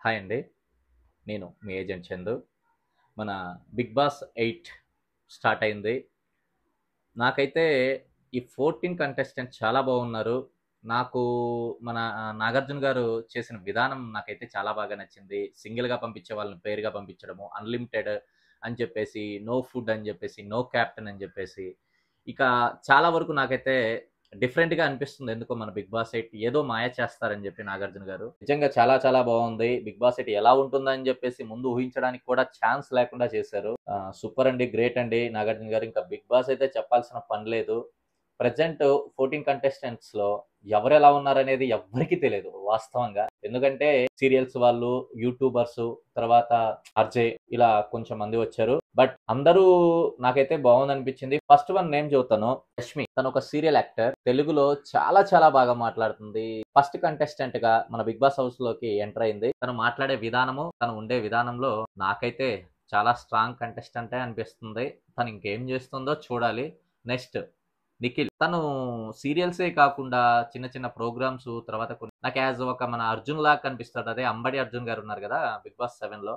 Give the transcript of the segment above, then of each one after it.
Hi అండి. నేను మీ agent Chandu. మన 'బిగ్ బాస్ 8' స్టార్ట్ అయింది. నాకైతే ఈ 14 కంటెస్టెంట్స్ చాలా బాగున్నారు. నాకు మన 'నాగార్జున' గారు చేసిన విధానం నాకైతే చాలా బాగా నచ్చింది. సింగిల్‌గా పంపించే వాళ్ళని పెయిర్‌గా పంపించడము, అన్‌లిమిటెడ్ అని చెప్పేసి, నో ఫుడ్ అని చెప్పేసి, నో కెప్టెన్ అని చెప్పేసి, ఇక చాలా వరకు నాకైతే డిఫరెంట్‌గా అనిపిస్తుంది. ఎందుకో మన 'బిగ్ బాస్ 8' ఏదో మాయ చేస్తారని చెప్పి 'నాగార్జున' గారు. నిజంగా చాలా చాలా బాగుంది. 'బిగ్ బాస్ 8' ఎలా ఉంటుందని చెప్పేసి ముందు ఊహించడానికి కూడా ఛాన్స్ లేకుండా చేశారు. సూపర్ అండి. గ్రేట్ అండి 'నాగార్జున' గారు. ఇంకా 'బిగ్ బాస్' అయితే చెప్పాల్సిన పని లేదు. ప్రెజెంట్ 14 కంటెస్టెంట్స్‌లో ఎవరెలా ఉన్నారనేది ఎవ్వరికీ తెలీదు వాస్తవంగా. ఎందుకంటే సీరియల్స్ వాళ్ళు, యూట్యూబర్సు, తర్వాత ఆర్‌జే ఇలా కొంచెం మంది వచ్చారు. బట్ అందరూ నాకైతే బాగుందనిపించింది. ఫస్ట్ వన్ నేమ్ చెబుతాను. రష్మి. తను ఒక సీరియల్ యాక్టర్. తెలుగులో చాలా చాలా బాగా మాట్లాడుతుంది. ఫస్ట్ కంటెస్టెంట్‌గా మన 'బిగ్ బాస్' హౌస్‌లోకి ఎంటర్ అయింది. తను మాట్లాడే విధానము, తను ఉండే విధానంలో నాకైతే చాలా స్ట్రాంగ్ కంటెస్టెంటే అనిపిస్తుంది. తను ఇంకేం చేస్తుందో చూడాలి. నెక్స్ట్ నిఖిల్. తను సీరియల్సే కాకుండా చిన్న చిన్న ప్రోగ్రామ్స్ తర్వాత కొన్ని నాకు యాజ్ ఒక మన అర్జున్ లాగా కనిపిస్తాడు. అదే అంబటి అర్జున్ గారు ఉన్నారు కదా! 'బిగ్ బాస్ 7లో'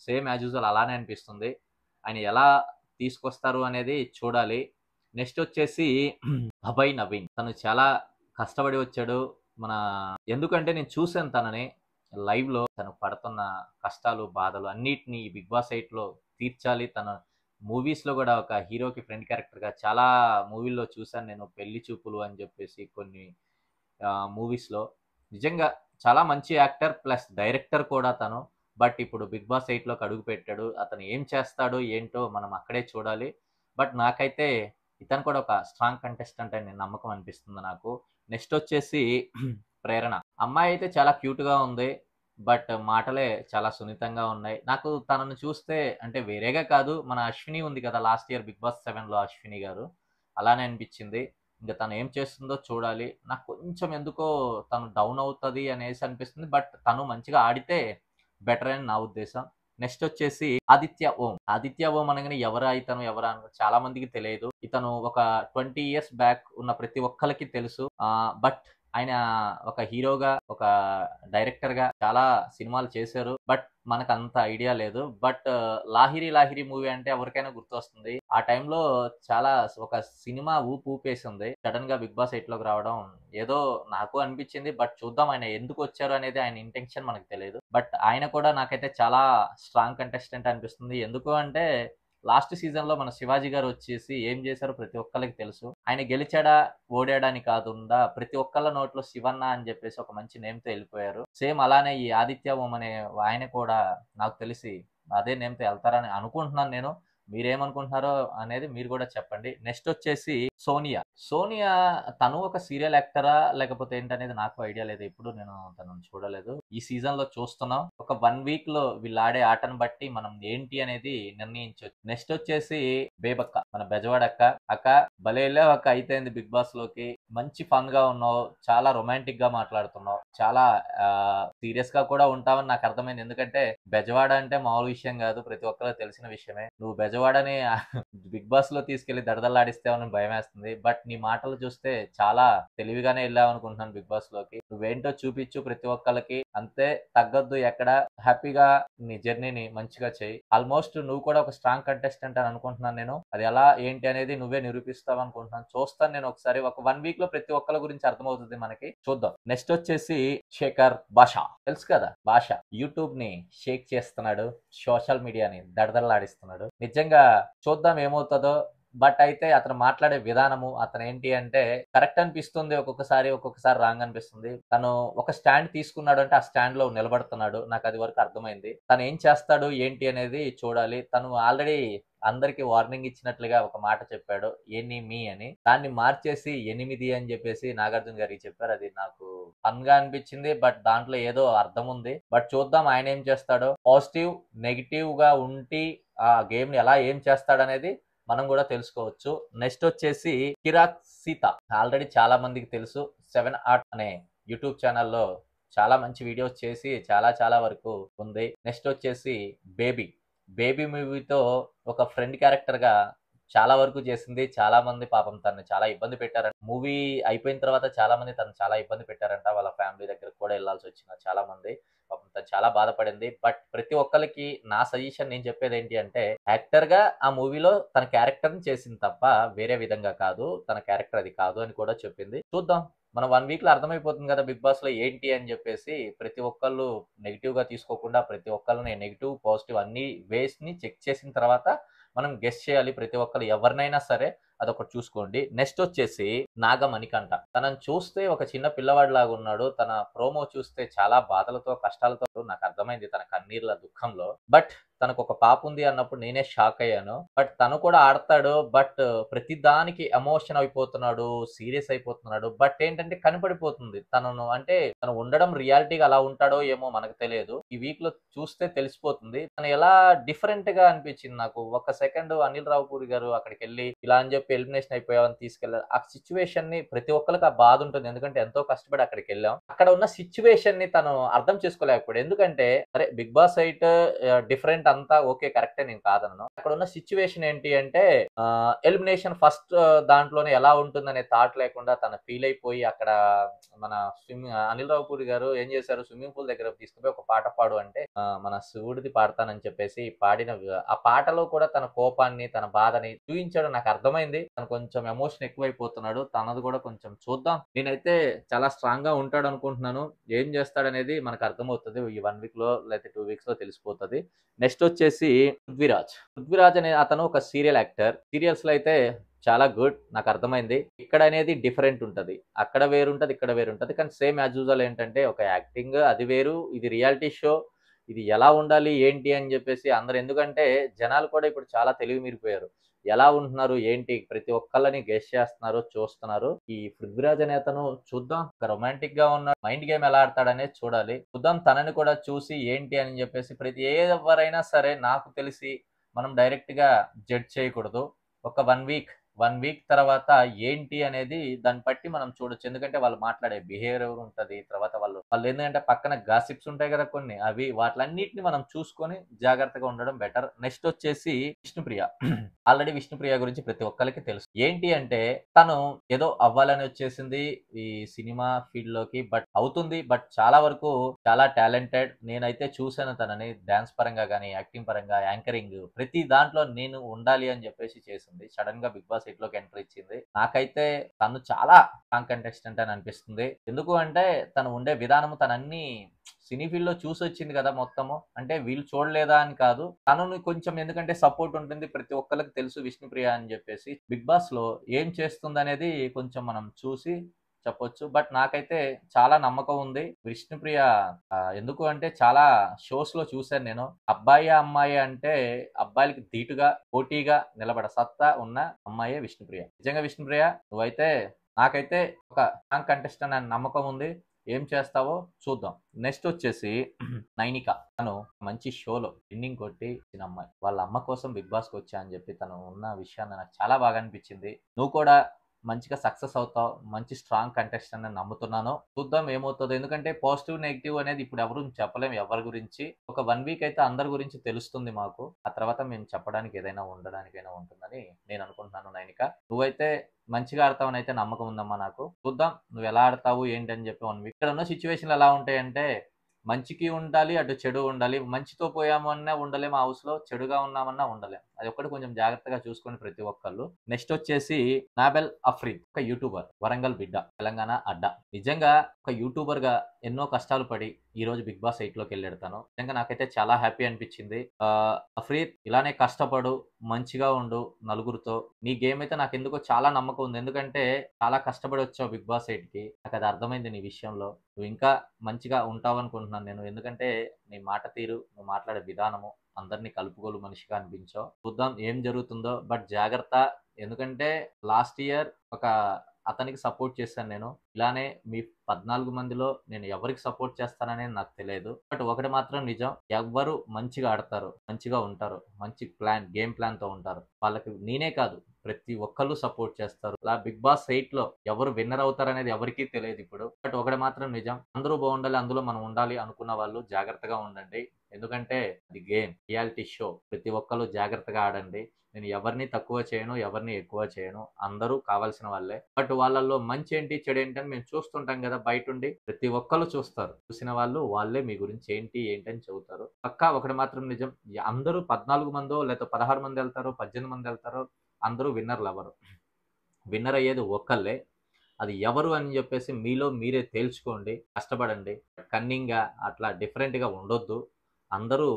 సేమ్ యాజ్ యూజువల్ అలానే అనిపిస్తుంది. ఆయన ఎలా తీసుకొస్తారు అనేది చూడాలి. నెక్స్ట్ వచ్చేసి అభయ్ నవీన్. తను చాలా కష్టపడి వచ్చాడు. మన ఎందుకంటే నేను చూసాను తనని లైవ్‌లో. తను పడుతున్న కష్టాలు, బాధలు అన్నిటిని ఈ 'బిగ్ బాస్ 8లో' తీర్చాలి. తన మూవీస్‌లో గూడా ఒక హీరోకి ఫ్రెండ్ క్యారెక్టర్‌గా చాలా మూవీల్లో చూసాను నేను. 'పెళ్లి చూపులు' అని జెప్పేసి కొన్ని మూవీస్‌లో. నిజంగా చాలా మంచి యాక్టర్ ప్లస్ డైరెక్టర్ కూడా తను. బట్ ఇప్పుడు 'బిగ్ బాస్ 8లోకి అడుగుపెట్టాడు. అతను ఏం చేస్తాడో ఏంటో మనం అక్కడే చూడాలి. బట్ నాకైతే ఇతను కూడా ఒక స్ట్రాంగ్ కంటెస్టెంట్ అని నమ్మకం అనిపిస్తుంది నాకు. నెక్స్ట్ వచ్చేసి ప్రేరణ. అమ్మాయి అయితే చాలా క్యూట్‌గా ఉంది. బట్ మాటలే చాలా సున్నితంగా ఉన్నాయి. నాకు తనను చూస్తే అంటే వేరేగా కాదు. మన అశ్విని ఉంది కదా! లాస్ట్ ఇయర్ 'బిగ్ బాస్ 7లో' అశ్విని గారు. అలానే అనిపించింది. ఇంక తను ఏం చేస్తుందో చూడాలి. నాకు కొంచెం ఎందుకో తను డౌన్ అవుతది అనేసి అనిపిస్తుంది. బట్ తను మంచిగా ఆడితే బెటర్ అని నా ఉద్దేశం. నెక్స్ట్ వచ్చేసి ఆదిత్య ఓం. ఆదిత్య ఓం అనగానే ఎవరా ఇతను? ఎవరా? అని చాలా మందికి తెలియదు. ఇతను ఒక 20 ఇయర్స్ బ్యాక్ ఉన్న ప్రతి ఒక్కళ్ళకి తెలుసు. బట్ ఆయన ఒక హీరోగా, ఒక డైరెక్టర్‌గా చాలా సినిమాలు చేశారు. బట్ మనకంత ఐడియా లేదు. బట్ 'లాహిరి లాహిరి' మూవీ అంటే ఎవరికైనా గుర్తొస్తుంది. ఆ టైంలో చాలా ఒక సినిమా ఊపేసింది. సడెన్‌గా 'బిగ్ బాస్ 8లోకి రావడం ఏదో నాకు అనిపించింది. బట్ చూద్దాం ఆయన ఎందుకొచ్చారు అనేది ఆయన ఇంటెన్షన్ మనకు తెలీదు. బట్ ఆయన కూడా నాకైతే చాలా స్ట్రాంగ్ కంటెస్టెంట్ అనిపిస్తుంది. ఎందుకు అంటే లాస్ట్ సీజన్‌లో మన 'శివాజీ' గారు వచ్చేసి ఏం చేశారో ప్రతి ఒక్కళ్ళకి తెలుసు. ఆయన గెలిచాడా, ఓడాడా అని కాకుండా ప్రతి ఒక్కళ్ళ నోట్లో శివన్న అని చెప్పేసి ఒక మంచి నేమ్‌తో ఎళ్ళిపోయారు. సేమ్ అలానే ఈ ఆదిత్య ఓం అనే ఆయన కూడా నాకు తెలిసి అదే నేమ్‌తో ఎళ్తారని అనుకుంటున్నాను నేను. మీరేమనుకుంటున్నారో అనేది మీరు కూడా చెప్పండి. నెక్స్ట్ వచ్చేసి సోనియా. సోనియా తను ఒక సీరియల్ యాక్టరా? లేకపోతే ఏంటనేది నాకు ఐడియా లేదు. ఎప్పుడు నేను తనని చూడలేదు. ఈ సీజన్‌లో చూస్తున్నాం. ఒక 1 వీక్‌లో వీళ్ళాడే ఆటను బట్టి మనం ఏంటి అనేది నిర్ణయించొచ్చు. నెక్స్ట్ వచ్చేసి బేబక్క. మన బెజవాడ అక్క. అక్క భలే ఎళ్ళావు అక్క అయితేంది 'బిగ్ బాస్‌లోకి'. మంచి ఫన్‌గా ఉన్నావు. చాలా రొమాంటిక్‌గా మాట్లాడుతున్నావు. చాలా సీరియస్‌గా కూడా ఉంటావని నాకు అర్థమైంది. ఎందుకంటే బెజవాడ అంటే మామూలు విషయం గాదు. ప్రతి ఒక్కళ్ళకి తెలిసిన విషయమే. నువ్వు బెజవాడని 'బిగ్ బాస్‌లో' తీసుకెళ్ళి దడదల్లాడిస్తావని భయమేస్తుంది. బట్ నీ మాటలు చూస్తే చాలా తెలివిగానే ఎళ్ళావనుకుంటున్నాను 'బిగ్ బాస్‌లోకి'. నువ్వేంటో చూపిచ్చు ప్రతి ఒక్కళ్ళకి. అంతే తగ్గొద్దు ఎక్కడ. హ్యాపీగా నీ జర్నీని మంచిగా చెయ్యి. ఆల్‌మోస్ట్ నువ్వు కూడా ఒక స్ట్రాంగ్ కంటెస్టెంట్ అని అనుకుంటున్నాను నేను. అది ఎలా ఏంటి అనేది నువ్వే నిరూపిస్తావనుకుంటున్నాను. చూస్తాను నేను ఒకసారి. ఒక 1 వీక్‌లో ప్రతి ఒక్కళ్ళ గురించి అర్థమవుతది మనకి. చూద్దాం. నెక్స్ట్ వచ్చేసి శేఖర్ భాష. తెలుసు కదా! భాష. యూట్యూబ్‌ని షేక్ చేస్తున్నాడు. సోషల్ మీడియాని దడదడలాడిస్తున్నాడు. నిజంగా చూద్దాం ఏమవుతదో. బట్ అయితే అతను మాట్లాడే విధానము, అతనేంటి అంటే కరెక్ట్ అనిపిస్తుంది ఒక్కొక్కసారి, ఒక్కొక్కసారి రాంగ్ అనిపిస్తుంది. తను ఒక స్టాండ్ తీసుకున్నాడు అంటే ఆ స్టాండ్‌లో నిలబడుతున్నాడు. నాకది వరకు అర్థమైంది. తను ఏం చేస్తాడు, ఏంటి అనేది చూడాలి. తను ఆల్రెడీ అందరికి వార్నింగ్ ఇచ్చినట్లుగా ఒక మాట చెప్పాడు. ఎనిమి అని. దాన్ని మార్చేసి 8 అని చెప్పేసి నాగార్జున గారికి చెప్పారు. అది నాకు ఫన్‌గా అనిపించింది. బట్ దాంట్లో ఏదో అర్థం ఉంది. బట్ చూద్దాం ఆయన ఏం చేస్తాడో. పాజిటివ్, నెగెటివ్‌గా ఉండి ఆ గేమ్‌ని ఎలా ఏం చేస్తాడనేది మనం కూడా తెలుసుకోవచ్చు. నెక్స్ట్ వచ్చేసి కిరాక్ సీత. ఆల్రెడీ చాలా మందికి తెలుసు. 7 ఆర్ట్ అనే యూట్యూబ్ ఛానెల్‌లో చాలా మంచి వీడియోస్ చేసి చాలా చాలా వరకు ఉంది. నెక్స్ట్ వచ్చేసి బేబీ. బేబీ మూవీతో ఒక ఫ్రెండ్ క్యారెక్టర్‌గా చాలా వరకు చేసింది. చాలా మంది పాపం తనని చాలా ఇబ్బంది పెట్టారంట. మూవీ అయిపోయిన తర్వాత చాలా మంది తనని చాలా ఇబ్బంది పెట్టారంట. వాళ్ళ ఫ్యామిలీ దగ్గరికి కూడా ఎళ్ళాల్సొచ్చింది చాలా మంది. పాపం తను చాలా బాధపడింది. బట్ ప్రతి ఒక్కళ్ళకి నా సజెషన్ నేను చెప్పేదేంటి అంటే, యాక్టర్‌గా ఆ మూవీలో తన క్యారెక్టర్‌ని చేసింది తప్ప వేరే విధంగా కాదు. తన క్యారెక్టర్ అది కాదు అని కూడా చెప్పింది. చూద్దాం. మనం 1 వీక్‌లో అర్థమైపోతుంది కదా! 'బిగ్ బాస్‌లో' ఏంటి అని జెప్పేసి. ప్రతి ఒక్కళ్ళు నెగెటివ్‌గా తీసుకోకుండా ప్రతి ఒక్కళ్ళని నెగెటివ్, పాజిటివ్ అన్ని వేస్‌ని చెక్ చేసిన తర్వాత మనం గెస్ చేయాలి. ప్రతి ఒక్కళ్ళు ఎవరినైనా సరే అదొకటి చూసుకోండి. నెక్స్ట్ వచ్చేసి 'నాగమణికంఠ'. తనని చూస్తే ఒక చిన్న పిల్లవాడిలాగా ఉన్నాడు. తన ప్రోమో చూస్తే చాలా బాధలతో, కష్టాలతో నాకు అర్థమైంది తన కన్నీళ్ల దుఃఖంలో. బట్ తనకొక పాప ఉంది అన్నప్పుడు నేనే షాక్ అయ్యాను. బట్ తను కూడా ఆడతాడు. బట్ ప్రతి దానికి ఎమోషన్ అయిపోతున్నాడు. సీరియస్ అయిపోతున్నాడు. బట్ ఏంటంటే కనపడిపోతుంది. అంటే తను ఉండడం రియాలిటీగా అలా ఉంటాడో ఏమో మనకు తెలియదు. ఈ వీక్‌లో చూస్తే తెలిసిపోతుంది. తను ఎలా డిఫరెంట్‌గా అనిపించింది నాకు. ఒక్క సెకండ్ అనిల్ రావిపూడి గారు అక్కడికెళ్ళి ఇలా అని చెప్పి ఎలిమినేషన్ అయిపోయావని తీసుకెళ్లారు. ఆ సిట్యుయేషన్‌ని ప్రతి ఒక్కళ్ళకి ఆ బాధ ఉంటుంది. ఎందుకంటే ఎంతో కష్టపడి అక్కడికెళ్ళాం. అక్కడ ఉన్న సిట్యుయేషన్‌ని తను అర్థం చేసుకోలేకపోయాడు. ఎందుకంటే సరే 'బిగ్ బాస్ 8' డిఫరెంట్ అంతా ఓకే కరెక్టే నేను కాదనను. అక్కడ ఉన్న సిట్యుయేషన్ ఏంటి అంటే ఎలిమినేషన్ ఫస్ట్ దాంట్లోనే ఎలా ఉంటుందనే థాట్ లేకుండా తను ఫీల్ అయిపోయి అక్కడ మన అనిల్ రావిపూడి గారు ఏం చేశారు, స్విమ్మింగ్ పూల్ దగ్గర తీసుకుపోయి ఒక పాట పాడు అంటే మన శివుడిది పాడతానని చెప్పేసి పాడిన ఆ పాటలో కూడా తన కోపాన్ని, తన బాధని చూయించాడు. నాకు అర్థమైంది. తను కొంచెం ఎమోషన్ ఎక్కువైపోతున్నాడు. తనది కూడా కొంచెం చూద్దాం. నేనైతే చాలా స్ట్రాంగ్ గా ఉంటాడు అనుకుంటున్నాను. ఏం చేస్తాడనేది మనకు అర్థమవుతది. ఈ 1 వీక్ లో లేకపోతే 2 వీక్స్ లో తెలిసిపోతది. నెక్స్ట్ వచ్చేసి 'పృథ్వీరాజ్'. 'పృథ్వీరాజ్' అనే అతను ఒక సీరియల్ యాక్టర్. సీరియల్స్ లో అయితే చాలా గుడ్. నాకు అర్థమైంది. ఇక్కడ అనేది డిఫరెంట్ ఉంటది. అక్కడ వేరుంటది, ఇక్కడ వేరుంటది. కానీ సేమ్ యాజ్ యూజువల్ ఏంటంటే ఒక యాక్టింగ్ అది వేరు. ఇది రియాలిటీ షో. ఇది ఎలా ఉండాలి, ఏంటి అని జెప్పేసి అందరూ ఎందుకంటే జనాలు కూడా ఇప్పుడు చాలా తెలివి మీరిపోయారు. ఎలా ఉంటున్నారు, ఏంటి ప్రతి ఒక్కళ్ళని గెస్ చేస్తున్నారు, చూస్తున్నారు. ఈ 'పృథ్వీరాజ్' అనే అతను చూద్దాం. ఒక రొమాంటిక్‌గా ఉన్నాడు. మైండ్ గేమ్ ఎలా ఆడతాడనేది చూడాలి. చూద్దాం తనని కూడా చూసి ఏంటి అని జెప్పేసి ఎవరైనా సరే నాకు తెలిసి మనం డైరెక్ట్‌గా జడ్జ్ చేయకూడదు. ఒక 1 వీక్ తర్వాత ఏంటి అనేది దాన్ని బట్టి మనం చూడొచ్చు. ఎందుకంటే వాళ్ళు మాట్లాడే బిహేవియర్ ఉంటది. తర్వాత వాళ్ళేందంటే పక్కన గాసిప్స్ ఉంటాయి గదా కొన్ని. వాటిలన్నిటిని మనం చూసుకొని జాగ్రత్తగా ఉండడం బెటర్. నెక్స్ట్ వచ్చేసి 'విష్ణుప్రియ'. ఆల్రెడీ 'విష్ణుప్రియ' గురించి ప్రతి ఒక్కళ్ళకి తెలుసు. ఏంటి అంటే తను ఏదో అవ్వాలని వచ్చేసింది ఈ సినిమా ఫీల్డ్‌లోకి. బట్ అవుతుంది. బట్ చాలా వరకు చాలా టాలెంటెడ్. నేనైతే చూసాను తనని డాన్స్ పరంగా గాని, యాక్టింగ్ పరంగా, యాంకరింగ్ ప్రతి దాంట్లో నేను ఉండాలి అని జెప్పేసి చేసింది. సడెన్‌గా 'బిగ్ బాస్ 8'లోకి ఎంట్రీ ఇచ్చింది. నాకైతే తను చాలా స్ట్రాంగ్ కంటెస్టెంట్ అని అనిపిస్తుంది. ఎందుకు అంటే తను ఉండే విధానము తనన్నీ సినీ ఫీల్డ్‌లో చూసొచ్చింది గదా! మొత్తము. అంటే వీళ్ళు చూడలేదా అని కాదు. తనని కొంచెం ఎందుకంటే సపోర్ట్ ఉంటుంది. ప్రతి ఒక్కళ్ళకి తెలుసు 'విష్ణుప్రియ' అని జెప్పేసి. 'బిగ్ బాస్‌లో' ఏం చేస్తుందనేది కొంచెం మనం చూసి చెప్పొచ్చు. బట్ నాకైతే చాలా నమ్మకం ఉంది. 'విష్ణుప్రియ' ఎందుకు అంటే చాలా షోస్‌లో చూసాను నేను. అబ్బాయా, అమ్మాయా అంటే అబ్బాయిలకి ధీటుగా, పోటీగా నిలబడే సత్తా ఉన్న అమ్మాయే 'విష్ణుప్రియ'. నిజంగా 'విష్ణుప్రియ' నువ్వైతే నాకైతే ఒక స్ట్రాంగ్ కంటెస్టెంట్ అనే నమ్మకం ఉంది. ఏం చేస్తావో చూద్దాం. నెక్స్ట్ వచ్చేసి 'నైనిక'. తను మంచి షోలో విన్నింగ్ కొట్టి వచ్చిన అమ్మాయి. వాళ్ళ అమ్మ కోసం 'బిగ్ బాస్'కి వచ్చా అని చెప్పి తను ఉన్న విషయాన్ని నాకు చాలా బాగా అనిపించింది. నువ్వు కూడా మంచిగా సక్సెస్ అవుతావు. మంచి స్ట్రాంగ్ కంటెస్టెంట్ అని నమ్ముతున్నాను. చూద్దాం ఏమవుతదో. ఎందుకంటే పాజిటివ్, నెగెటివ్ అనేది ఇప్పుడు ఎవరు చెప్పలేం ఎవరి గురించి. ఒక 1 వీక్ అయితే అందరి గురించి తెలుస్తుంది మాకు. ఆ తర్వాత మేము చెప్పడానికి ఏదైనా ఉండడానికైనా ఉంటుందని నేను అనుకుంటున్నాను 'నైనిక'. నువ్వైతే మంచిగా ఆడతావని అయితే నమ్మకం ఉందమ్మా నాకు. చూద్దాం నువ్వు ఎలా ఆడతావు ఏంటి అని చెప్పి 1 వీక్. ఇక్కడ ఉన్న సిట్యుయేషన్‌లు ఎలా ఉంటాయంటే మంచికి ఉండాలి, అటు చెడు ఉండాలి. మంచితో పోయాము అన్నా ఉండలేం ఆ హౌస్‌లో. చెడుగా ఉన్నామన్నా ఉండలేం. అది ఒక్కటి కొంచెం జాగ్రత్తగా చూసుకోండి ప్రతి ఒక్కళ్ళు. నెక్స్ట్ వచ్చేసి 'నాబెల్ అఫ్రీద్'. ఒక యూట్యూబర్. వరంగల్ బిడ్డ. తెలంగాణ అడ్డ. నిజంగా ఒక యూట్యూబర్‌గా ఎన్నో కష్టాలు పడి ఈరోజు 'బిగ్ బాస్ 8'లోకి ఎళ్ళాడు తను. నిజంగా నాకైతే చాలా హ్యాపీ అనిపించింది. అఫ్రీద్ ఇలానే కష్టపడు, మంచిగా ఉండు నలుగురితో. నీ గేమ్ అయితే నాకెందుకో చాలా నమ్మకం ఉంది. ఎందుకంటే చాలా కష్టపడి వచ్చావు 'బిగ్ బాస్ 8'కి. నాకది అర్థమైంది నీ విషయంలో. నువ్వు ఇంకా మంచిగా ఉంటావనుకుంటున్నాను నేను. ఎందుకంటే నీ మాట తీరు, నువ్వు మాట్లాడే విధానము అందరిని కలుపుగోలు మనిషిగా అనిపించావు. చూద్దాం ఏం జరుగుతుందో. బట్ జాగ్రత్త. ఎందుకంటే లాస్ట్ ఇయర్ ఒక అతనికి సపోర్ట్ చేశాను నేను. ఇలానే మీ 14 మందిలో నేను ఎవరికి సపోర్ట్ చేస్తాననేది నాకు తెలియదు. బట్ ఒకటి మాత్రం నిజం. ఎవ్వరు మంచిగా ఆడతారు, మంచిగా ఉంటారు. మంచి గేమ్ ప్లాన్‌తో ఉంటారు. వాళ్ళకి నేనే కాదు ప్రతి ఒక్కళ్ళు సపోర్ట్ చేస్తారు. అలా బిగ్ బాస్ 8లో ఎవరు విన్నర్ అవుతారనేది ఎవరికీ తెలియదు ఇప్పుడు. బట్ ఒకటి మాత్రం నిజం, అందరూ బాగుండాలి, అందులో మనం ఉండాలి అనుకున్న వాళ్ళు జాగ్రత్తగా ఉండండి. ఎందుకంటే అది గేమ్, రియాలిటీ షో. ప్రతి ఒక్కళ్ళు జాగ్రత్తగా ఆడండి. నేను ఎవరిని తక్కువ చేయను, ఎవరిని ఎక్కువ చేయను. అందరూ కావాల్సిన వాళ్ళే. బట్ వాళ్ళల్లో మంచి ఏంటి, చెడు ఏంటి అని మేము చూస్తుంటాం కదా బయటుండి. ప్రతి ఒక్కళ్ళు చూస్తారు. చూసిన వాళ్ళు వాళ్ళే మీ గురించి ఏంటి అని చెబుతారు. పక్కా ఒకటి మాత్రం నిజం, అందరూ 14 మందో లేదా 16 మంది వెళ్తారో, 18 మంది వెళ్తారో, అందరూ విన్నర్లు అవ్వరు. విన్నర్ అయ్యేది ఒక్కళ్ళే. అది ఎవరు అని చెప్పేసి మీలో మీరే తేల్చుకోండి. కష్టపడండి. కన్నింగ్‌గా అట్లా డిఫరెంట్‌గా ఉండొద్దు. అందరూ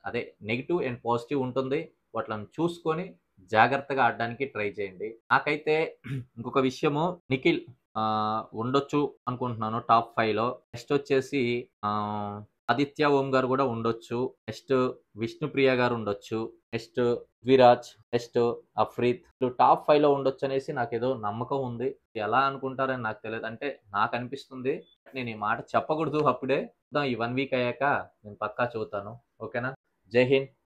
అదే నెగెటివ్ అండ్ పాజిటివ్ ఉంటుంది. వాటిలను చూసుకొని జాగ్రత్తగా ఆడడానికి ట్రై చేయండి. నాకైతే ఇంకొక విషయము, నిఖిల్ ఉండొచ్చు అనుకుంటున్నాను టాప్ 5లో. నెక్స్ట్ వచ్చేసి ఆదిత్య ఓం గారు కూడా ఉండొచ్చు. నెక్స్ట్ విష్ణుప్రియ గారు ఉండొచ్చు. Next Viraj, next Afreeth. Top 5లో ఉండొచ్చు అనేసి నాకేదో నమ్మకం ఉంది. ఎలా అనుకుంటారని నాకు తెలియదు. అంటే నాకు అనిపిస్తుంది. నేను ఈ మాట చెప్పకూడదు అప్పుడే. ఈ 1 వీక్ అయ్యాక నేను పక్కా చెబుతాను. ఓకేనా? జై హింద్.